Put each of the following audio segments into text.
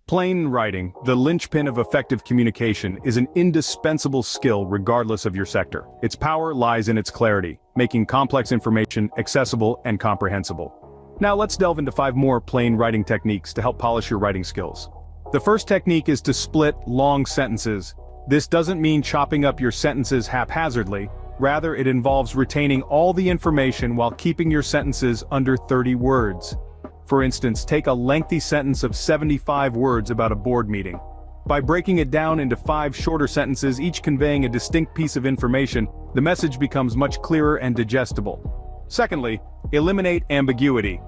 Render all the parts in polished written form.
Plain writing, the linchpin of effective communication, is an indispensable skill regardless of your sector. Its power lies in its clarity, making complex information accessible and comprehensible. Now let's delve into 5 more plain writing techniques to help polish your writing skills. The first technique is to split long sentences. This doesn't mean chopping up your sentences haphazardly. Rather, it involves retaining all the information while keeping your sentences under 30 words. For instance, take a lengthy sentence of 75 words about a board meeting. By breaking it down into 5 shorter sentences, each conveying a distinct piece of information, the message becomes much clearer and digestible. Secondly, eliminate ambiguity.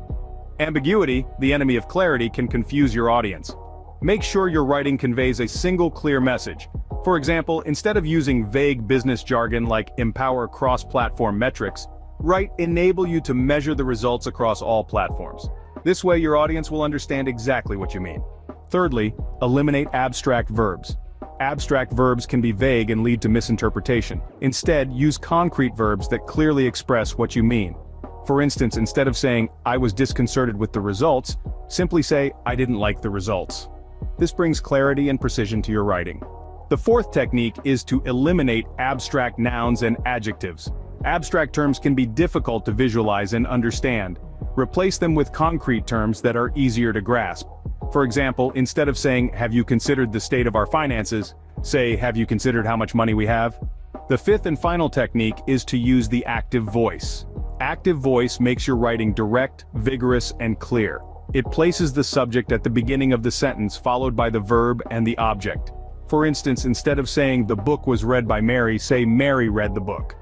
Ambiguity, the enemy of clarity, can confuse your audience. Make sure your writing conveys a single clear message. For example, instead of using vague business jargon like empower cross-platform metrics, write enable you to measure the results across all platforms. This way your audience will understand exactly what you mean. Thirdly, eliminate abstract verbs. Abstract verbs can be vague and lead to misinterpretation. Instead, use concrete verbs that clearly express what you mean. For instance, instead of saying, "I was disconcerted with the results," simply say, "I didn't like the results." This brings clarity and precision to your writing. The fourth technique is to eliminate abstract nouns and adjectives. Abstract terms can be difficult to visualize and understand. Replace them with concrete terms that are easier to grasp. For example, instead of saying, "Have you considered the state of our finances?" say, "Have you considered how much money we have?" The fifth and final technique is to use the active voice. Active voice makes your writing direct, vigorous, and clear. It places the subject at the beginning of the sentence, followed by the verb and the object. For instance, instead of saying, "The book was read by Mary," say, "Mary read the book."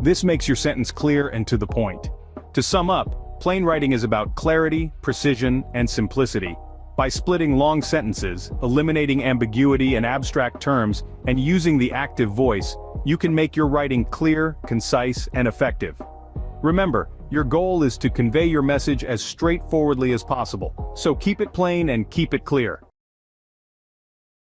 This makes your sentence clear and to the point. To sum up, plain writing is about clarity, precision, and simplicity. By splitting long sentences, eliminating ambiguity and abstract terms, and using the active voice, you can make your writing clear, concise, and effective. Remember, your goal is to convey your message as straightforwardly as possible, so keep it plain and keep it clear.